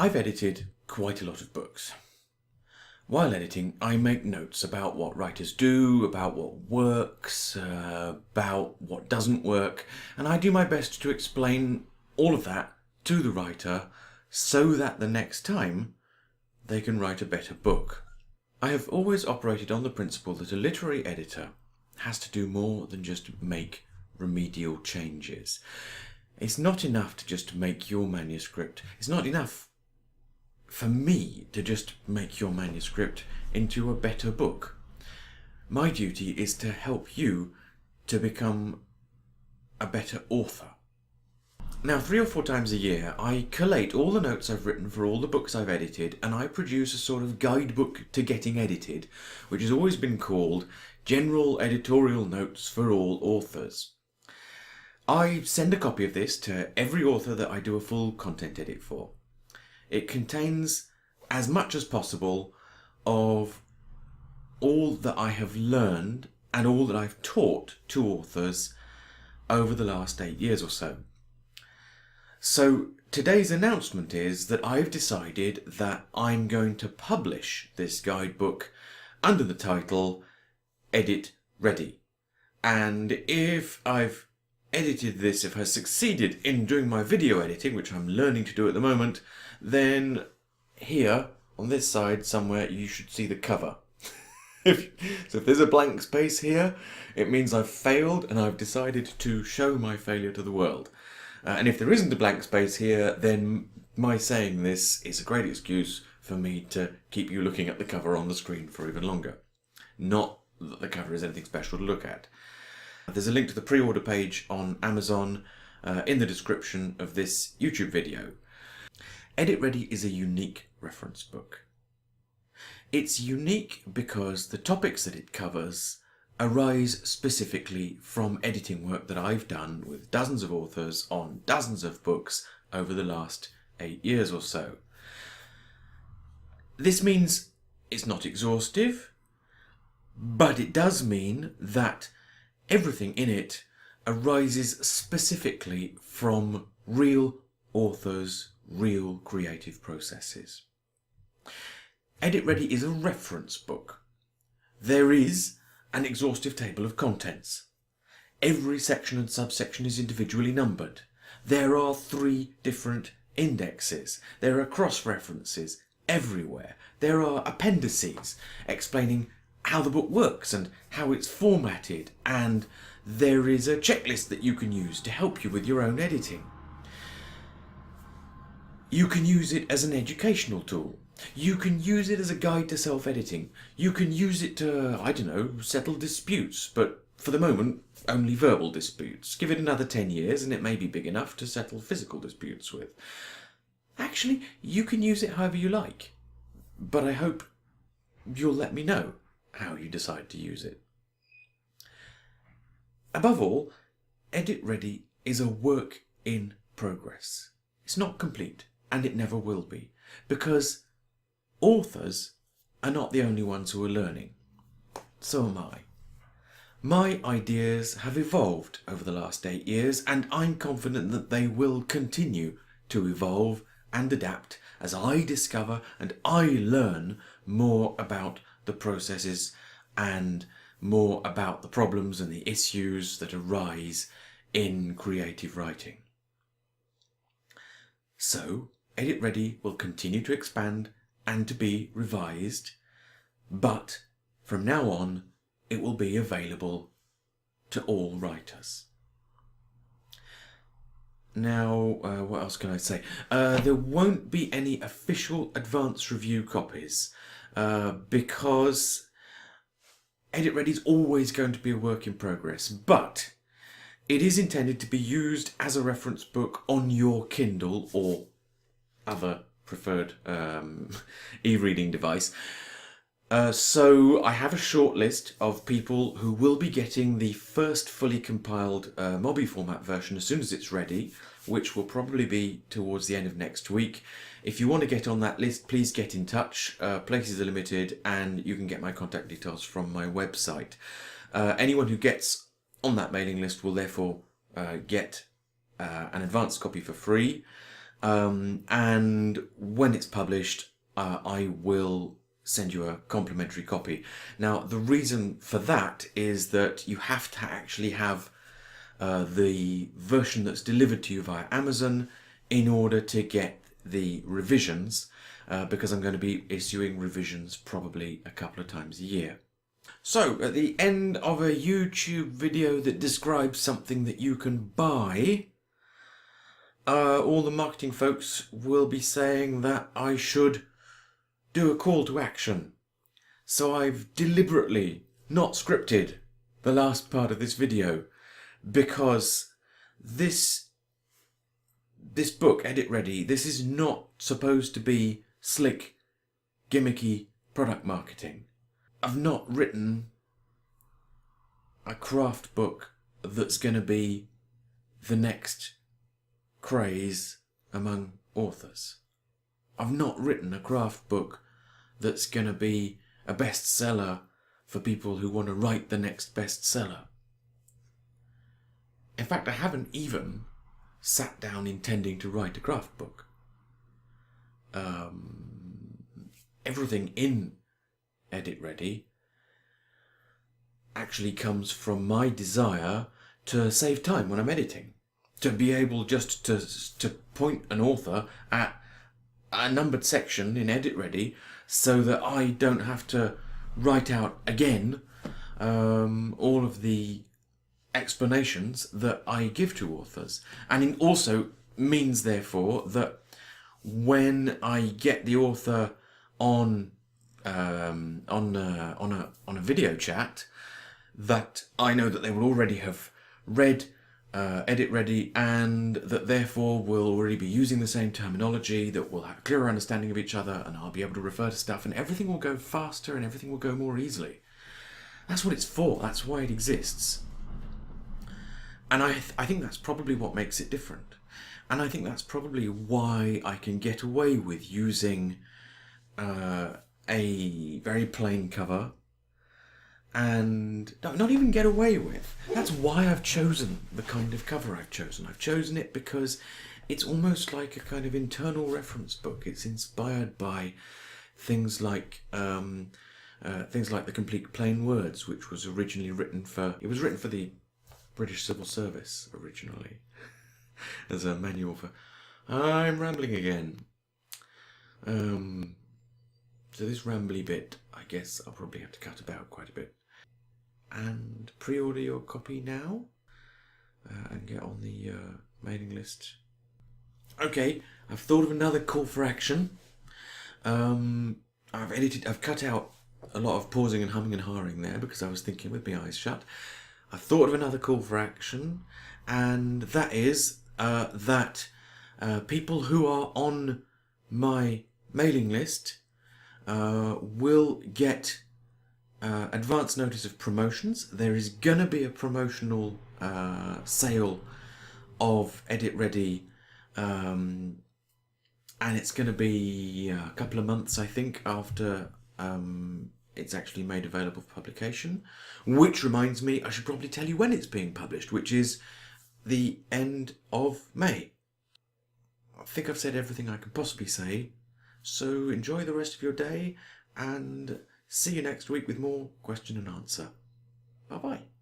I've edited quite a lot of books. While editing, I make notes about what writers do, about what works, about what doesn't work, and I do my best to explain all of that to the writer so that the next time they can write a better book. I have always operated on the principle that a literary editor has to do more than just make remedial changes. It's not enough to just make your manuscript. It's not enough for me to just make your manuscript into a better book. My duty is to help you to become a better author. Now, 3 or 4 times a year, I collate all the notes I've written for all the books I've edited, and I produce a sort of guidebook to getting edited, which has always been called General Editorial Notes for All Authors. I send a copy of this to every author that I do a full content edit for. It contains as much as possible of all that I have learned and all that I've taught to authors over the last 8 years or so. So today's announcement is that I've decided that I'm going to publish this guidebook under the title Edit Ready. And if I've edited this, if I've succeeded in doing my video editing, which I'm learning to do at the moment, then here on this side somewhere you should see the cover. So if there's a blank space here, it means I've failed and I've decided to show my failure to the world. And if there isn't a blank space here, then my saying this is a great excuse for me to keep you looking at the cover on the screen for even longer. Not that the cover is anything special to look at. There's a link to the pre-order page on Amazon in the description of this YouTube video. Edit Ready is a unique reference book. It's unique because the topics that it covers arise specifically from editing work that I've done with dozens of authors on dozens of books over the last 8 years or so. This means it's not exhaustive, but it does mean that everything in it arises specifically from real authors' real creative processes. Edit Ready is a reference book. There is an exhaustive table of contents. Every section and subsection is individually numbered. There are 3 different indexes. There are cross-references everywhere. There are appendices explaining how the book works and how it's formatted, and there is a checklist that you can use to help you with your own editing. You can use it as an educational tool. You can use it as a guide to self-editing. You can use it to, I don't know, settle disputes, but for the moment, only verbal disputes. Give it another 10 years and it may be big enough to settle physical disputes with. Actually, you can use it however you like, but I hope you'll let me know how you decide to use it. Above all, Edit Ready is a work in progress. It's not complete, and it never will be, because authors are not the only ones who are learning. So am I. My ideas have evolved over the last 8 years, and I'm confident that they will continue to evolve and adapt as I discover and I learn more about the processes and more about the problems and the issues that arise in creative writing. So, Edit Ready will continue to expand and to be revised, but from now on it will be available to all writers. Now, what else can I say? There won't be any official advance review copies because Edit Ready is always going to be a work in progress, but it is intended to be used as a reference book on your Kindle or other preferred e-reading device. So I have a short list of people who will be getting the first fully compiled Mobi format version as soon as it's ready, which will probably be towards the end of next week. If you want to get on that list, please get in touch. Places are limited and you can get my contact details from my website. Anyone who gets on that mailing list will therefore get an advanced copy for free. and when it's published, I will send you a complimentary copy. Now, the reason for that is that you have to actually have the version that's delivered to you via Amazon in order to get the revisions, because I'm going to be issuing revisions probably a couple of times a year. So, at the end of a YouTube video that describes something that you can buy, all the marketing folks will be saying that I should do a call to action. So I've deliberately not scripted the last part of this video, because this book, Edit Ready, this is not supposed to be slick, gimmicky product marketing. I've not written a craft book that's going to be the next craze among authors. I've not written a craft book that's going to be a bestseller for people who want to write the next bestseller. In fact, I haven't even sat down intending to write a craft book. Everything in Edit Ready actually comes from my desire to save time when I'm editing. To be able just to point an author at a numbered section in Edit Ready so that I don't have to write out again all of the explanations that I give to authors. And it also means, therefore, that when I get the author on a video chat, that I know that they will already have read Edit Ready, and that therefore will already be using the same terminology, that we'll have a clearer understanding of each other, and I'll be able to refer to stuff, and everything will go faster and everything will go more easily. That's what it's for. That's why it exists. And I think that's probably what makes it different. And I think that's probably why I can get away with using a very plain cover, and not even get away with. That's why I've chosen the kind of cover I've chosen. I've chosen it because it's almost like a kind of internal reference book. It's inspired by things like the Complete Plain Words, which was originally written for the British Civil Service originally as a manual for. I'm rambling again. So this rambly bit, I guess I'll probably have to cut about quite a bit. And pre-order your copy now and get on the mailing list. Okay, I've thought of another call for action. I've cut out a lot of pausing and humming and hawing there because I was thinking with my eyes shut. I've thought of another call for action, and that is that people who are on my mailing list will get advance notice of promotions. There is going to be a promotional sale of Edit Ready, and it's going to be a couple of months, I think, after it's actually made available for publication. Which reminds me, I should probably tell you when it's being published, which is the end of May. I think I've said everything I can possibly say, so enjoy the rest of your day, and see you next week with more question and answer. Bye bye.